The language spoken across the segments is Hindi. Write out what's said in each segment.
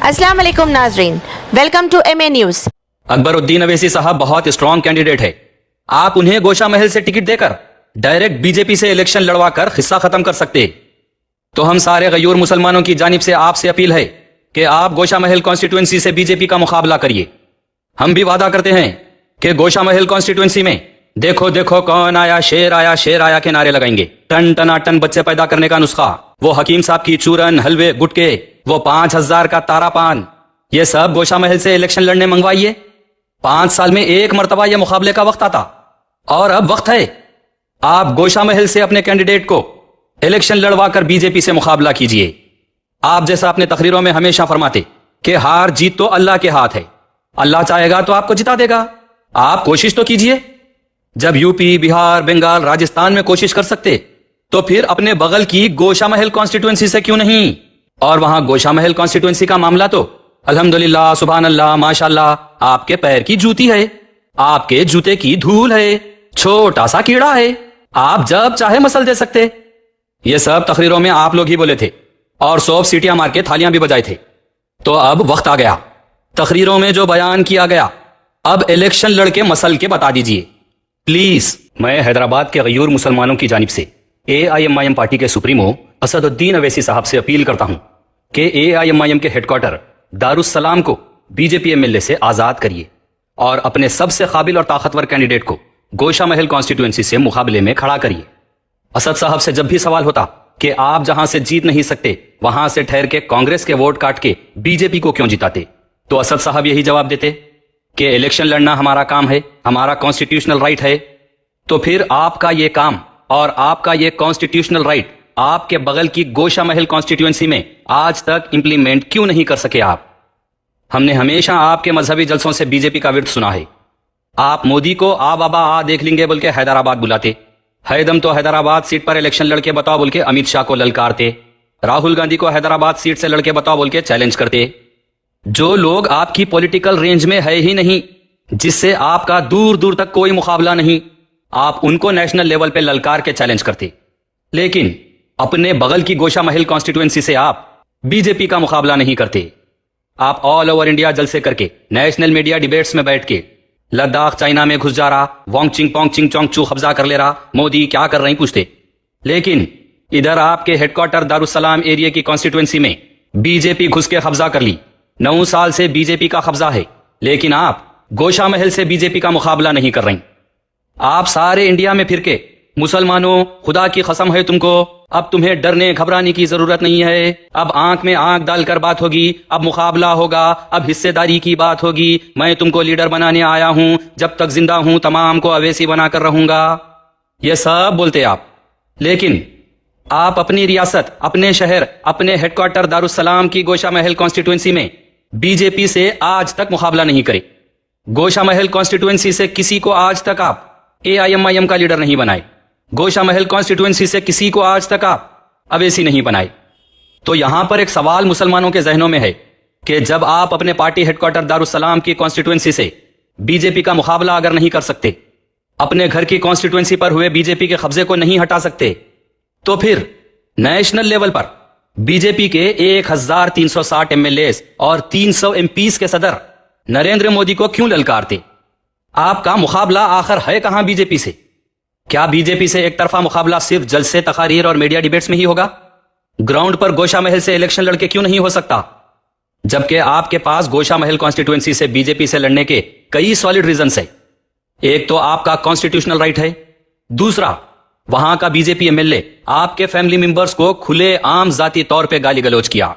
अस्सलाम वालेकुम नाजरीन, welcome to MA news. Akbaruddin Owaisi साहब बहुत स्ट्रॉन्ग कैंडिडेट है। आप उन्हें गोशा महल से टिकट देकर डायरेक्ट बीजेपी से इलेक्शन लड़वाकर हिस्सा खत्म कर सकते। तो हम सारे गयूर मुसलमानों की जानिब से आपसे अपील है कि आप गोशा महल कॉन्स्टिट्यूएंसी से बीजेपी का मुकाबला करिए। हम भी वादा करते हैं कि गोशा महल कॉन्स्टिट्यूएंसी में देखो देखो कौन आया, शेर आया के नारे लगाएंगे। टन टनाटन बच्चे पैदा करने का नुस्खा, वो हकीम साहब की चूरन, हलवे, गुटके, वो 5000 का तारा पान, ये सब गोशा महल से इलेक्शन लड़ने मंगवाइए। 5 साल में एक मर्तबा ये मुकाबले का वक्त आता और अब वक्त है आप गोशा महल से अपने कैंडिडेट को इलेक्शन लड़वा कर बीजेपी से मुकाबला कीजिए। आप जैसा अपने तकरीरों में हमेशा फरमाते कि हार जीत तो अल्लाह के हाथ है, अल्लाह चाहेगा तो आपको जिता देगा। आप कोशिश तो कीजिए। जब यूपी, बिहार, बंगाल, राजस्थान में कोशिश कर सकते तो फिर अपने बगल की गोशा महल कॉन्स्टिट्यूएंसी से क्यों नहीं। और वहां गोशा महल कॉन्स्टिट्यूएंसी का मामला तो अल्हम्दुलिल्लाह, सुभान अल्लाह, माशाल्लाह, आपके पैर की जूती है, आपके जूते की धूल है, छोटा सा कीड़ा है, आप जब चाहे मसल दे सकते। ये सब तकरीरों में आप लोग ही बोले थे और 100 सीटियां मार के थालियां भी बजाए थे। तो अब वक्त आ गया, तकरीरों में जो बयान किया गया अब इलेक्शन लड़के मसल के बता दीजिए प्लीज। मैं हैदराबाद के गयूर मुसलमानों की जानिब से AIMIM पार्टी के सुप्रीमो असदुद्दीन अवैसी साहब से अपील करता हूं कि AIMIM के हेडक्वार्टर दारुस्सलाम को बीजेपी MLA से आजाद करिए और अपने सबसे काबिल और ताकतवर कैंडिडेट को गोशा महल कॉन्स्टिट्यूएंसी से मुकाबले में खड़ा करिए। असद साहब से जब भी सवाल होता कि आप जहां से जीत नहीं सकते वहां से ठहर के कांग्रेस के वोट काट के बीजेपी को क्यों जिताते, तो असद साहब यही जवाब देते कि इलेक्शन लड़ना हमारा काम है, हमारा कॉन्स्टिट्यूशनल राइट है। तो फिर आपका ये काम और आपका ये कॉन्स्टिट्यूशनल राइट आपके बगल की गोशा महल कॉन्स्टिट्यूएंसी में आज तक इंप्लीमेंट क्यों नहीं कर सके आप। हमने हमेशा आपके मजहबी जलसों से बीजेपी का विरोध सुना है। आप मोदी को आ बाबा आ देख लेंगे बोल के हैदराबाद बुलाते, हैदम तो हैदराबाद सीट पर इलेक्शन लड़के बताओ बोल के अमित शाह को ललकारते, राहुल गांधी को हैदराबाद सीट से लड़के बताओ बोल के चैलेंज करते। जो लोग आपकी पॉलिटिकल रेंज में है ही नहीं, जिससे आपका दूर दूर तक कोई मुकाबला नहीं, आप उनको नेशनल लेवल पे ललकार के चैलेंज करते। लेकिन अपने बगल की गोशा महल कॉन्स्टिट्यूएंसी से आप बीजेपी का मुकाबला नहीं करते। आप ऑल ओवर इंडिया जलसे करके नेशनल मीडिया डिबेट्स में बैठ के लद्दाख चाइना में घुस जा रहा, वांगचिंग पोंगचिंग चोंगचू कब्जा कर ले रहा, मोदी क्या कर रही पूछते। लेकिन इधर आपके हेडक्वार्टर दारुस्सलाम एरिया की कॉन्स्टिट्यूएंसी में बीजेपी घुस के कब्जा कर ली। 9 साल से बीजेपी का कब्जा है, लेकिन आप गोशा महल से बीजेपी का मुकाबला नहीं कर रही। आप सारे इंडिया में फिर के मुसलमानों, खुदा की कसम है तुमको, अब तुम्हें डरने घबराने की जरूरत नहीं है, अब आंख में आंख डालकर बात होगी, अब मुकाबला होगा, अब हिस्सेदारी की बात होगी, मैं तुमको लीडर बनाने आया हूं, जब तक जिंदा हूं तमाम को अवैसी बनाकर रहूंगा, ये सब बोलते आप। लेकिन आप अपनी रियासत, अपने शहर, अपने हेडक्वार्टर दारुस्सलाम की गोशा महल कॉन्स्टिट्यूएंसी में बीजेपी से आज तक मुकाबला नहीं करे। गोशा महल कॉन्स्टिट्यूएंसी से किसी को आज तक आप AIMIM का लीडर नहीं बनाए। गोशा महल कॉन्स्टिट्यूएंसी से किसी को आज तक आप अवैसी नहीं बनाए। तो यहां पर एक सवाल मुसलमानों के जहनों में है कि जब आप अपने पार्टी हेडक्वार्टर दारुस्सलाम की कॉन्स्टिट्यूएंसी से बीजेपी का मुकाबला अगर नहीं कर सकते, अपने घर की कॉन्स्टिट्यूएंसी पर हुए बीजेपी के कब्जे को नहीं हटा सकते, तो फिर नेशनल लेवल पर बीजेपी के 1360 MLAs और 300 MPs के सदर नरेंद्र मोदी को क्यों ललकारते। आपका मुकाबला आखिर है कहां बीजेपी से। क्या बीजेपी से एक तरफा मुकाबला सिर्फ जलसे, तकारीर और मीडिया डिबेट्स में ही होगा। ग्राउंड पर गोशा महल से इलेक्शन लड़के क्यों नहीं हो सकता, जबकि आपके पास गोशा महल कॉन्स्टिट्यूएंसी से बीजेपी से लड़ने के कई सॉलिड रीजंस है। एक तो आपका कॉन्स्टिट्यूशनल राइट है, दूसरा वहां का बीजेपी MLA आपके फैमिली मेंबर्स को खुले आम जाती तौर पे गाली गलौज किया,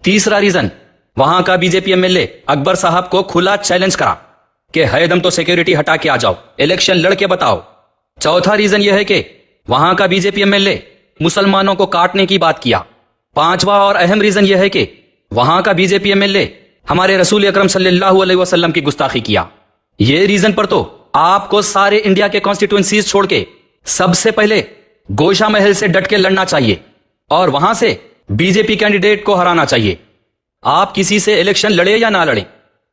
तीसरा रीजन वहां का बीजेपी MLA अकबर साहब को खुला चैलेंज करा कि हैदम तो सिक्योरिटी हटा के आ जाओ, इलेक्शन लड़के बताओ, चौथा रीजन यह है कि वहां का बीजेपी MLA मुसलमानों को काटने की बात किया, पांचवा और अहम रीजन यह है कि वहां का बीजेपी MLA हमारे रसूल अकरम सल्लल्लाहु अलैहि वसल्लम की गुस्ताखी किया। ये रीजन पर तो आपको सारे इंडिया के कॉन्स्टिट्यूएंसीज छोड़ के सबसे पहले गोशा महल से डट के लड़ना चाहिए और वहां से बीजेपी कैंडिडेट को हराना चाहिए। आप किसी से इलेक्शन लड़े या ना लड़े,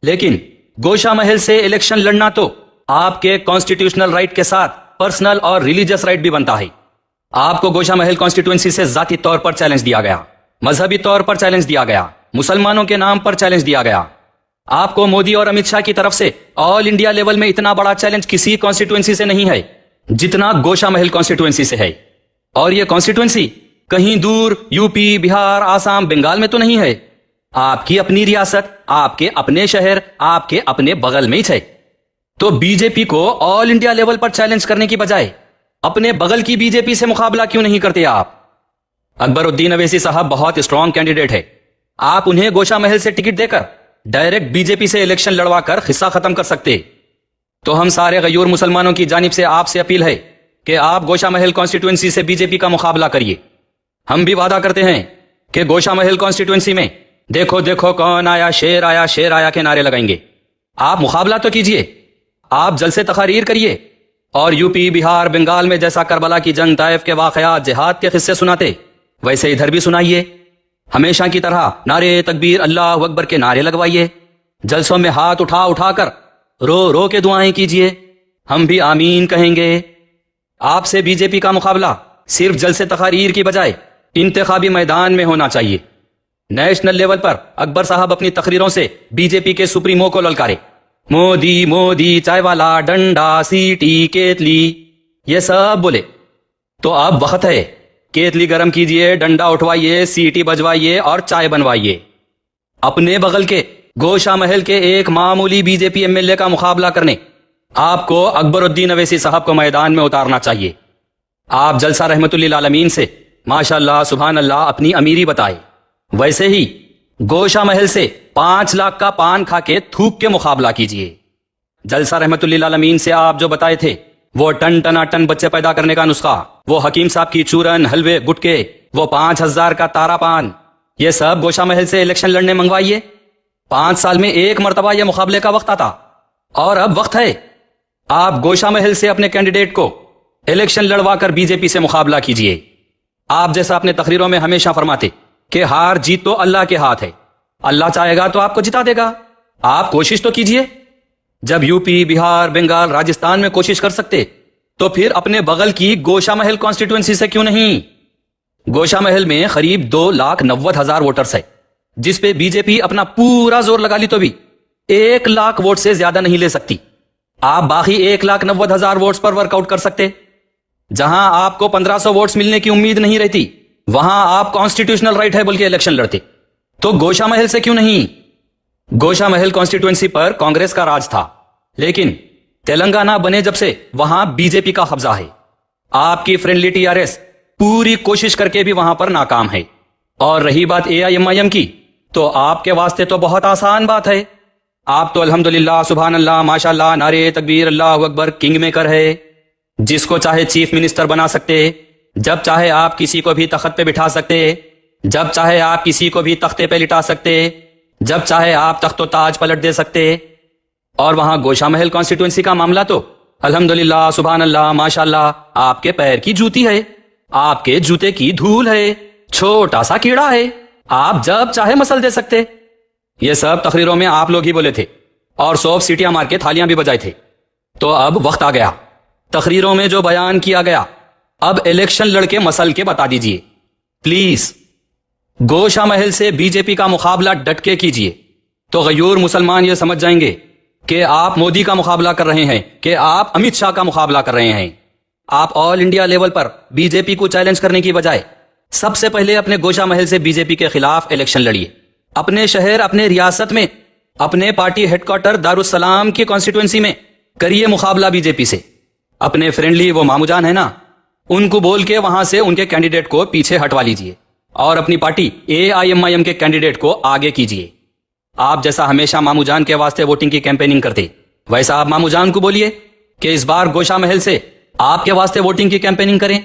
लेकिन गोशा महल से इलेक्शन लड़ना तो आपके कॉन्स्टिट्यूशनल राइट के साथ पर्सनल और रिलीजियस राइट भी बनता है। आपको गोशा महल कॉन्स्टिट्यूएंसी से जाती तौर पर चैलेंज दिया गया, मजहबी तौर पर चैलेंज दिया गया, मुसलमानों के नाम पर चैलेंज दिया गया। आपको मोदी और अमित शाह की तरफ से ऑल इंडिया लेवल में इतना बड़ा चैलेंज किसी कॉन्स्टिट्यूएंसी से नहीं है जितना गोशा महल कॉन्स्टिट्यूएंसी से है। और यह कॉन्स्टिट्यूएंसी कहीं दूर यूपी, बिहार, आसाम, बंगाल में तो नहीं है। आपकी अपनी रियासत, आपके अपने शहर, आपके अपने बगल में ही है। तो बीजेपी को ऑल इंडिया लेवल पर चैलेंज करने की बजाय अपने बगल की बीजेपी से मुकाबला क्यों नहीं करते आप? अकबरुद्दीन अवैसी साहब बहुत स्ट्रॉन्ग कैंडिडेट है। आप उन्हें गोशा महल से टिकट देकर डायरेक्ट बीजेपी से इलेक्शन लड़वाकर खिस्सा खत्म कर सकते। तो हम सारे गयूर मुसलमानों की जानिब से आपसे अपील है कि आप गोशा महल कॉन्स्टिट्यूएंसी से बीजेपी का मुकाबला करिए। हम भी वादा करते हैं कि गोशा महल कॉन्स्टिट्यूएंसी में देखो देखो कौन आया, शेर आया, शेर आया के नारे लगाएंगे। आप मुकाबला तो कीजिए, आप जलसे तकारीर करिए और यूपी, बिहार, बंगाल में जैसा करबला की जंग, ताइफ के वाकयात, जिहाद के किस्से सुनाते वैसे इधर भी सुनाइए। हमेशा की तरह नारे तकबीर, अल्लाह अकबर के नारे लगवाइए। जलसों में हाथ उठा उठाकर रो रो के दुआएं कीजिए। हम भी आमीन कहेंगे। आपसे बीजेपी का मुकाबला सिर्फ जलसे तकारीर की बजाय इंतखाबी मैदान में होना चाहिए। नेशनल लेवल पर अकबर साहब अपनी तकरीरों से बीजेपी के सुप्रीमो को ललकारे। मोदी मोदी, चाय वाला, डंडा, सीटी, केतली, ये सब बोले। तो अब वक्त है, केतली गरम कीजिए, डंडा उठवाइए, सीटी बजवाइए और चाय बनवाइए। अपने बगल के गोशा महल के एक मामूली बीजेपी एमएलए का मुकाबला करने आपको अकबरुद्दीन अवैसी साहब को मैदान में उतारना चाहिए। आप जलसा रहमतुल्लिल आलमीन से माशाअल्लाह सुभान अल्लाह अपनी अमीरी बताए। वैसे ही गोशा महल से 5 लाख का पान खा के थूक के मुकाबला कीजिए। जलसा रहमतुल्लिल आलमीन से आप जो बताए थे वो टन टनाटन बच्चे पैदा करने का नुस्खा, वो हकीम साहब की चूरन, हलवे, गुटके, वो 5000 का तारा पान, ये सब गोशा महल से इलेक्शन लड़ने मंगवाइए। 5 साल में एक मर्तबा ये मुकाबले का वक्त आता और अब वक्त है आप गोशा महल से अपने कैंडिडेट को इलेक्शन लड़वा कर बीजेपी से मुकाबला कीजिए। आप जैसा अपने तकरीरों में हमेशा फरमाते कि हार जीत तो अल्लाह के हाथ है, अल्लाह चाहेगा तो आपको जिता देगा। आप कोशिश तो कीजिए। जब यूपी, बिहार, बंगाल, राजस्थान में कोशिश कर सकते तो फिर अपने बगल की गोशा महल कॉन्स्टिट्यूएंसी से क्यों नहीं? गोशा महल में करीब 2,90,000 वोटर्स है, जिस पे बीजेपी अपना पूरा जोर लगा ली तो भी 1 लाख वोट से ज्यादा नहीं ले सकती। आप बाकी 1,90,000 वोट्स पर वर्कआउट कर सकते। जहां आपको 1500 वोट्स मिलने की उम्मीद नहीं रहती वहां आप कॉन्स्टिट्यूशनल राइट है बोल के इलेक्शन लड़ते। तो गोशा महल से क्यों नहीं? गोशा महल कॉन्स्टिट्यूएंसी पर कांग्रेस का राज था, लेकिन तेलंगाना बने जब से वहां बीजेपी का कब्जा है। आपकी फ्रेंडली टीआरएस पूरी कोशिश करके भी वहां पर नाकाम है। और रही बात एआईएमआईएम की, तो आपके वास्ते तो बहुत आसान बात है। आप तो अल्हम्दुलिल्लाह, सुभान अल्लाह, माशाअल्लाह, नारे तकबीर, अल्लाह अकबर, किंग मेकर है। जिसको चाहे चीफ मिनिस्टर बना सकते, जब चाहे आप किसी को भी तख्त पे बिठा सकते, जब चाहे आप किसी को भी तख्ते पे लिटा सकते, जब चाहे आप तख्तो ताज पलट दे सकते। और वहां गोशा महल कॉन्स्टिट्यूएंसी का मामला तो अल्हम्दुलिल्लाह, सुभान अल्लाह, माशाअल्लाह, आपके पैर की जूती है, आपके जूते की धूल है, छोटा सा कीड़ा है, आप जब चाहे मसल दे सकते। ये सब तकरीरों में आप लोग ही बोले थे और 100 सीटियां मार के थालियां भी बजाए थे। तो अब वक्त आ गया, तकरीरों में जो बयान किया गया अब इलेक्शन लड़के मसल के बता दीजिए प्लीज। गोशा महल से बीजेपी का मुकाबला डट के कीजिए, तो गयूर मुसलमान ये समझ जाएंगे कि आप मोदी का मुकाबला कर रहे हैं, कि आप अमित शाह का मुकाबला कर रहे हैं। आप ऑल इंडिया लेवल पर बीजेपी को चैलेंज करने की बजाय सबसे पहले अपने गोशा महल से बीजेपी के खिलाफ इलेक्शन लड़िए। अपने शहर, अपने रियासत में, अपने पार्टी हेडक्वार्टर दारुस्सलाम की कॉन्स्टिट्यूएंसी में करिए मुकाबला बीजेपी से। अपने फ्रेंडली वो मामूजान है ना, उनको बोल के वहां से उनके कैंडिडेट को पीछे हटवा लीजिए और अपनी पार्टी एआईएमआईएम के कैंडिडेट को आगे कीजिए। आप जैसा हमेशा मामूजान के वास्ते वोटिंग की कैंपेनिंग करते, वैसा आप मामूजान को बोलिए कि इस बार गोशा महल से आपके वास्ते वोटिंग की कैंपेनिंग करें।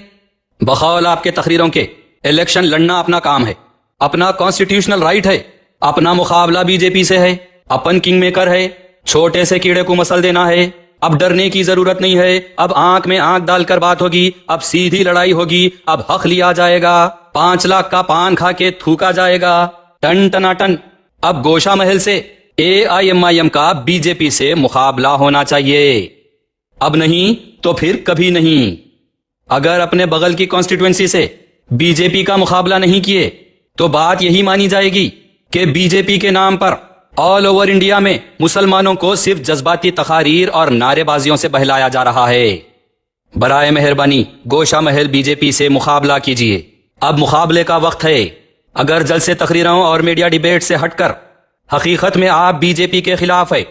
बखौल आपके तकरीरों के इलेक्शन लड़ना अपना काम है, अपना कॉन्स्टिट्यूशनल राइट है। अपना मुकाबला बीजेपी से है, अपन किंग मेकर है, छोटे से कीड़े को मसल देना है। अब डरने की जरूरत नहीं है, अब आंख में आंख डालकर बात होगी, अब सीधी लड़ाई होगी, अब हक लिया जाएगा, 5 लाख का पान खा के थूका जाएगा, टन टनाटन। अब गोशा महल से एआईएमआईएम का बीजेपी से मुकाबला होना चाहिए। अब नहीं तो फिर कभी नहीं। अगर अपने बगल की कॉन्स्टिट्यूएंसी से बीजेपी का मुकाबला नहीं किए तो बात यही मानी जाएगी कि बीजेपी के नाम पर ऑल ओवर इंडिया में मुसलमानों को सिर्फ जज्बाती तकारीर और नारेबाजियों से बहलाया जा रहा है। बराए मेहरबानी गोशा महल बीजेपी से मुकाबला कीजिए। अब मुकाबले का वक्त है। अगर जलसे तकरीरों और मीडिया डिबेट से हटकर हकीकत में आप बीजेपी के खिलाफ है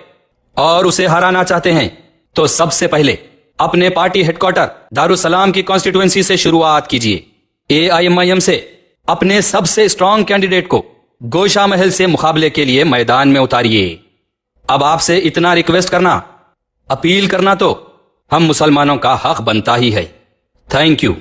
और उसे हराना चाहते हैं तो सबसे पहले अपने पार्टी हेडक्वार्टर दारुसलाम की कॉन्स्टिट्यूएंसी से शुरुआत कीजिए। AIMIM से अपने सबसे स्ट्रांग कैंडिडेट को गोशा महल से मुकाबले के लिए मैदान में उतारिए। अब आपसे इतना रिक्वेस्ट करना, अपील करना तो हम मुसलमानों का हक बनता ही है। Thank you.